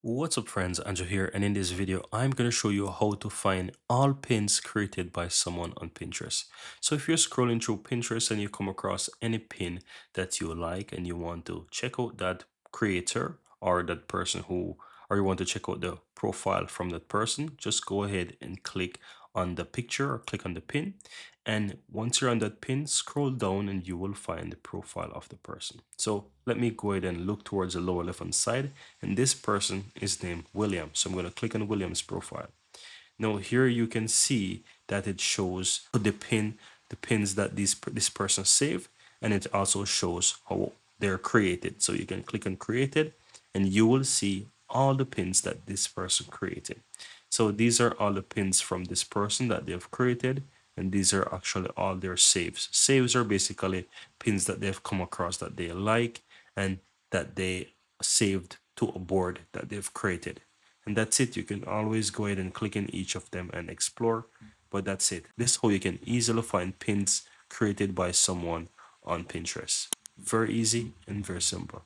What's up friends, Andrew here, and in this video I'm going to show you how to find all pins created by someone on Pinterest. So if you're scrolling through Pinterest and you come across any pin that you like and you want to check out that creator or that person or you want to check out the profile from that person, just go ahead and click on the picture or click on the pin. And once you're on that pin, scroll down and you will find the profile of the person. So let me go ahead and look towards the lower left hand side, and this person is named William. So I'm going to click on William's profile. Now here you can see that it shows the pins that this person saved, and it also shows how they're created. So you can click on created and you will see all the pins that this person created. So these are all the pins from this person that they've created, and these are actually all their saves. Saves are basically pins that they've come across that they like and that they saved to a board that they've created. And that's it. You can always go ahead and click in each of them and explore, but that's it. This is how you can easily find pins created by someone on Pinterest. Very easy and very simple.